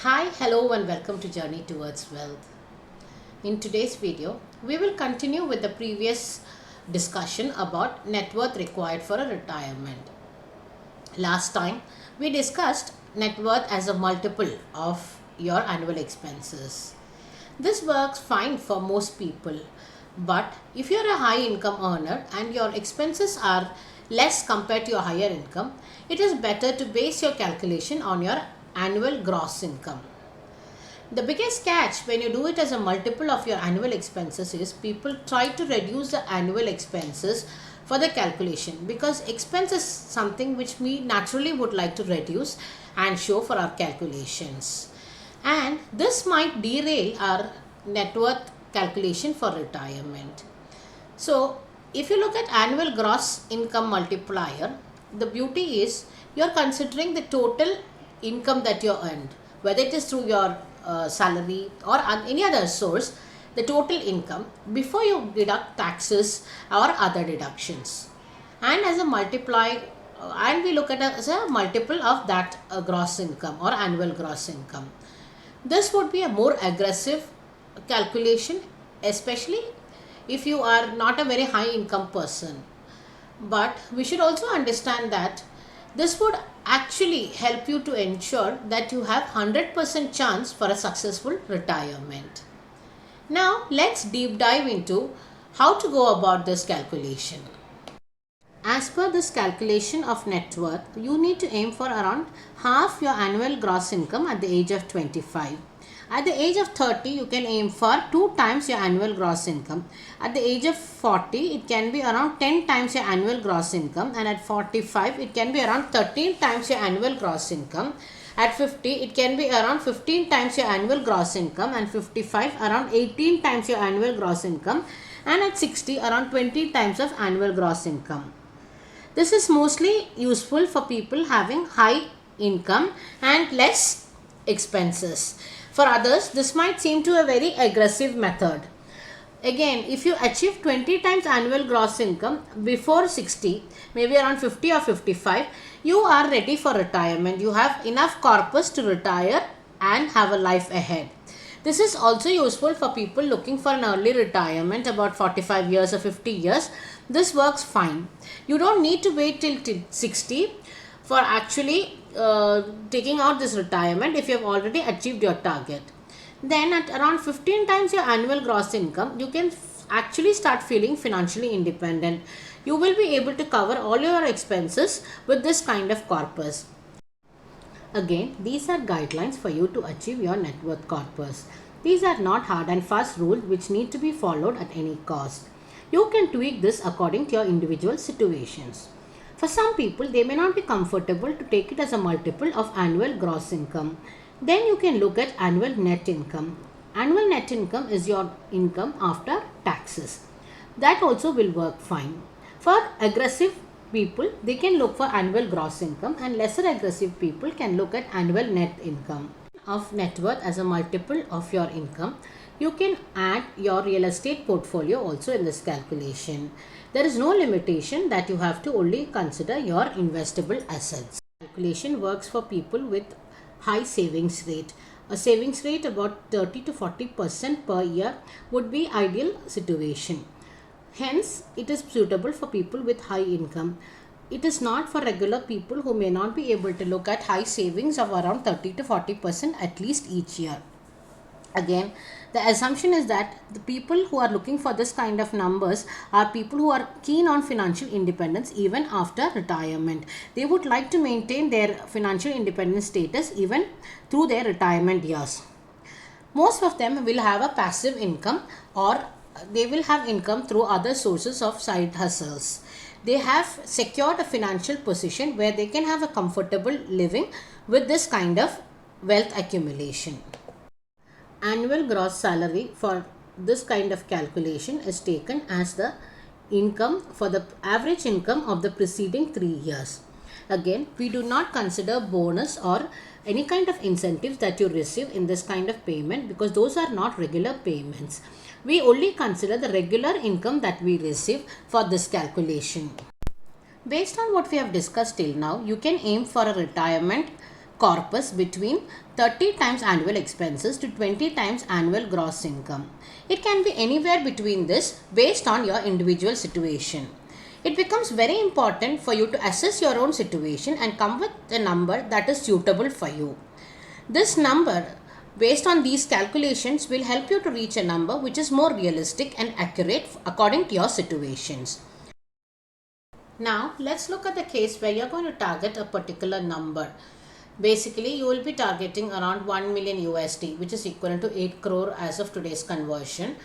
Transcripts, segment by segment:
Hi, hello and welcome to Journey Towards Wealth. In today's video, we will continue with the previous discussion about net worth required for a retirement. Last time, we discussed net worth as a multiple of your annual expenses. This works fine for most people, but if you're a high income earner and your expenses are less compared to your higher income, it is better to base your calculation on your annual gross income. The biggest catch when you do it as a multiple of your annual expenses is people try to reduce the annual expenses for the calculation, because expense is something which we naturally would like to reduce and show for our calculations. And this might derail our net worth calculation for retirement. So, if you look at annual gross income multiplier, the beauty is you're considering the total income that you earned, whether it is through your salary or any other source, the total income before you deduct taxes or other deductions, and as a multiply, and we look at it as a multiple of that gross income or annual gross income. This would be a more aggressive calculation, especially if you are not a very high income person. But we should also understand that this would actually help you to ensure that you have 100% chance for a successful retirement. Now let's deep dive into how to go about this calculation. As per this calculation of net worth, you need to aim for around half your annual gross income at the age of 25. At the age of 30, you can aim for 2 times your annual gross income. At the age of 40, it can be around 10 times your annual gross income. And at 45, it can be around 13 times your annual gross income. At 50, it can be around 15 times your annual gross income. And 55, around 18 times your annual gross income. And at 60, around 20 times of annual gross income. This is mostly useful for people having high income and less expenses. For others, this might seem to a very aggressive method. Again, if you achieve 20 times annual gross income before 60, maybe around 50 or 55, you are ready for retirement. You have enough corpus to retire and have a life ahead. This is also useful for people looking for an early retirement, about 45 years or 50 years. This works fine. You don't need to wait till 60 for actually taking out this retirement if you have already achieved your target. Then at around 15 times your annual gross income, you can actually start feeling financially independent. You will be able to cover all your expenses with this kind of corpus. Again, these are guidelines for you to achieve your net worth corpus. These are not hard and fast rules which need to be followed at any cost. You can tweak this according to your individual situations. For some people, they may not be comfortable to take it as a multiple of annual gross income. Then you can look at annual net income. Annual net income is your income after taxes. That also will work fine. For aggressive people, they can look for annual gross income, and lesser aggressive people can look at annual net income. Of net worth as a multiple of your income, you can add your real estate portfolio also in this calculation. There is no limitation that you have to only consider your investable assets. Calculation works for people with high savings rate. A savings rate about 30 to 40% per year would be ideal situation. Hence, it is suitable for people with high income. It is not for regular people who may not be able to look at high savings of around 30 to 40% at least each year. Again, the assumption is that the people who are looking for this kind of numbers are people who are keen on financial independence even after retirement. They would like to maintain their financial independence status even through their retirement years. Most of them will have a passive income, or they will have income through other sources of side hustles. They have secured a financial position where they can have a comfortable living with this kind of wealth accumulation. Annual gross salary for this kind of calculation is taken as the income for the average income of the preceding 3 years. Again, we do not consider bonus or any kind of incentives that you receive in this kind of payment, because those are not regular payments. We only consider the regular income that we receive for this calculation. Based on what we have discussed till now, you can aim for a retirement corpus between 30 times annual expenses to 20 times annual gross income. It can be anywhere between this based on your individual situation. It becomes very important for you to assess your own situation and come with a number that is suitable for you. This number, based on these calculations, will help you to reach a number which is more realistic and accurate according to your situations. Now, let's look at the case where you're going to target a particular number. Basically, you will be targeting around 1 million USD, which is equivalent to 8 crore as of today's conversion.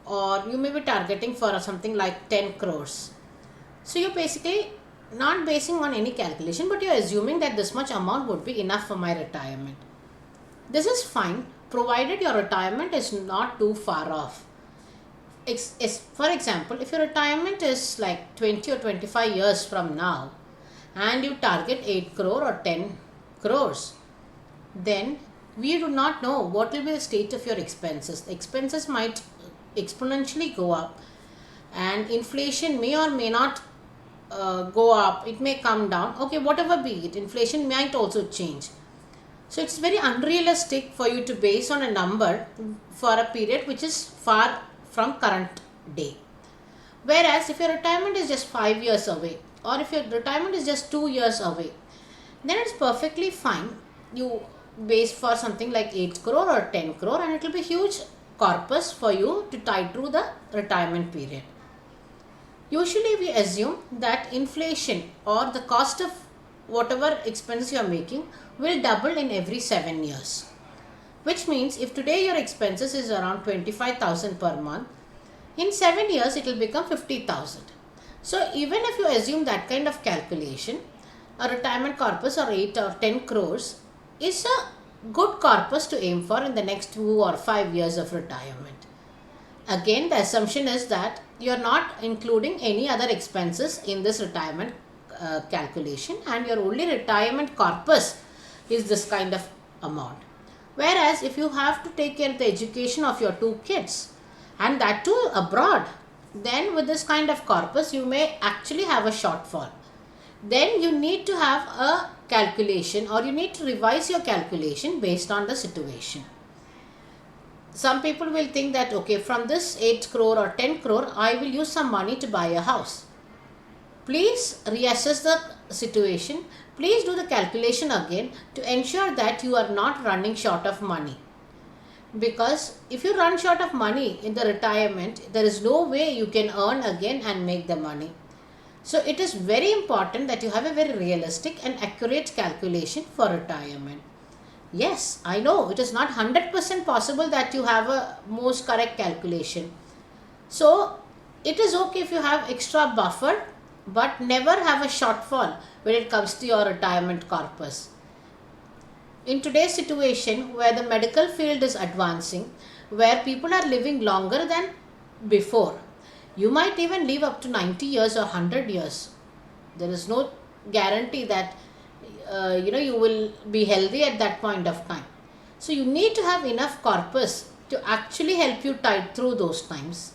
Or you may be targeting for something like 10 crores. So you're basically not basing on any calculation, but you're assuming that this much amount would be enough for my retirement. This is fine, provided your retirement is not too far off. For example, if your retirement is like 20 or 25 years from now, and you target 8 crore or 10 crores, then we do not know what will be the state of your expenses. The expenses might exponentially go up, and inflation may or may not go up. It may come down. Okay, whatever be it, inflation might also change. So it's very unrealistic for you to base on a number for a period which is far from current day. Whereas if your retirement is just 5 years away, or if your retirement is just 2 years away, then it's perfectly fine. You base for something like 8 crore or 10 crore, and it will be huge corpus for you to tide through the retirement period. Usually we assume that inflation or the cost of whatever expenses you are making will double in every 7 years. Which means if today your expenses is around 25,000 per month, in 7 years it will become 50,000. So even if you assume that kind of calculation, a retirement corpus or 8 or 10 crores is a good corpus to aim for in the next 2 or 5 years of retirement. Again, the assumption is that you are not including any other expenses in this retirement calculation, and your only retirement corpus is this kind of amount. Whereas if you have to take care of the education of your 2 kids, and that too abroad, then with this kind of corpus you may actually have a shortfall. Then you need to have a calculation, or you need to revise your calculation based on the situation. Some people will think that, okay, from this 8 crore or 10 crore, I will use some money to buy a house. Please reassess the situation. Please do the calculation again to ensure that you are not running short of money. Because if you run short of money in the retirement, there is no way you can earn again and make the money. So it is very important that you have a very realistic and accurate calculation for retirement. Yes, I know it is not 100% possible that you have a most correct calculation. So it is okay if you have extra buffer, but never have a shortfall when it comes to your retirement corpus. In today's situation where the medical field is advancing, where people are living longer than before, you might even live up to 90 years or 100 years. There is no guarantee that you will be healthy at that point of time. So you need to have enough corpus to actually help you tide through those times.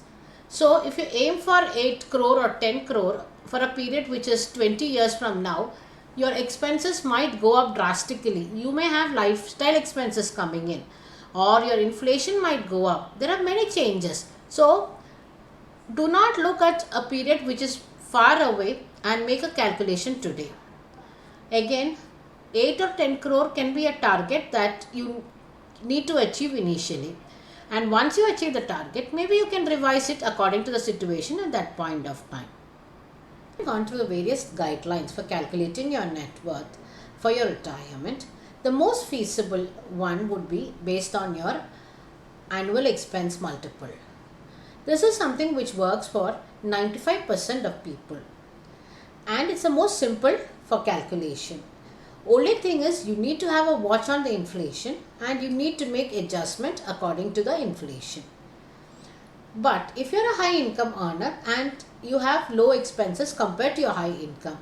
So if you aim for 8 crore or 10 crore for a period which is 20 years from now, your expenses might go up drastically. You may have lifestyle expenses coming in, or your inflation might go up. There are many changes. So do not look at a period which is far away and make a calculation today. Again, 8 or 10 crore can be a target that you need to achieve initially. And once you achieve the target, maybe you can revise it according to the situation at that point of time. We've gone through the various guidelines for calculating your net worth for your retirement. The most feasible one would be based on your annual expense multiple. This is something which works for 95% of people. And it's the most simple for calculation. Only thing is you need to have a watch on the inflation, and you need to make adjustment according to the inflation. But if you're a high income earner and you have low expenses compared to your high income,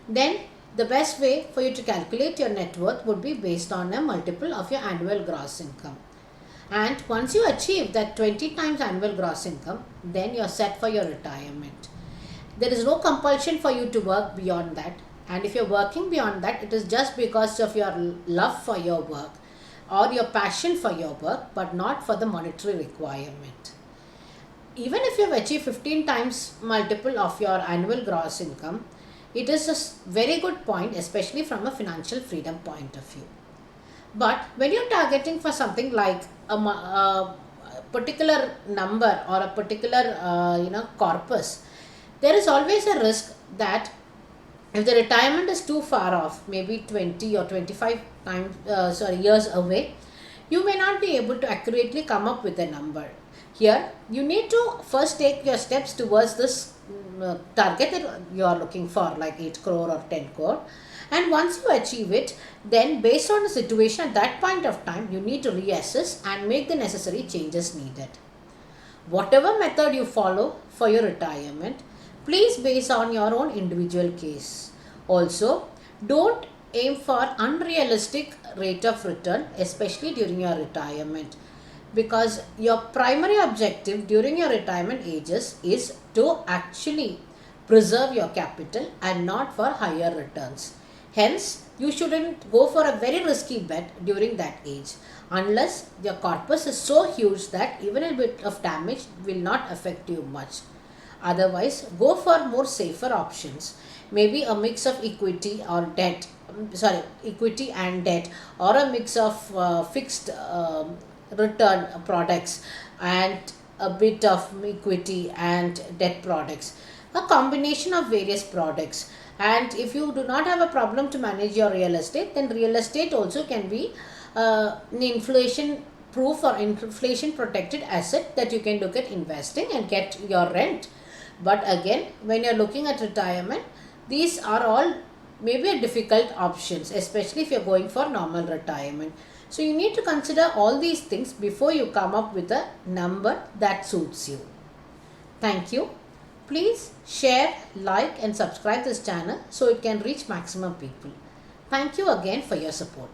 then the best way for you to calculate your net worth would be based on a multiple of your annual gross income. And once you achieve that 20 times annual gross income, then you're set for your retirement. There is no compulsion for you to work beyond that. And if you're working beyond that, it is just because of your love for your work or your passion for your work, but not for the monetary requirement. Even if you've achieved 15 times multiple of your annual gross income, it is a very good point, especially from a financial freedom point of view. But when you're targeting for something like a particular number or a particular corpus, there is always a risk that if the retirement is too far off, maybe 20 or 25 years away, you may not be able to accurately come up with a number. Here, you need to first take your steps towards this target that you are looking for, like 8 crore or 10 crore. And once you achieve it, then based on the situation at that point of time, you need to reassess and make the necessary changes needed. Whatever method you follow for your retirement, please base on your own individual case. Also, don't aim for unrealistic rate of return, especially during your retirement, because your primary objective during your retirement ages is to actually preserve your capital and not for higher returns. Hence, you shouldn't go for a very risky bet during that age unless your corpus is so huge that even a bit of damage will not affect you much. Otherwise, go for more safer options. Maybe a mix of equity and debt, or a mix of fixed return products and a bit of equity and debt products, a combination of various products. And if you do not have a problem to manage your real estate, then real estate also can be an inflation proof or inflation protected asset that you can look at investing and get your rent. But again, when you're looking at retirement, these are all maybe a difficult options, especially if you're going for normal retirement. So you need to consider all these things before you come up with a number that suits you. Thank you. Please share, like and subscribe this channel so it can reach maximum people. Thank you again for your support.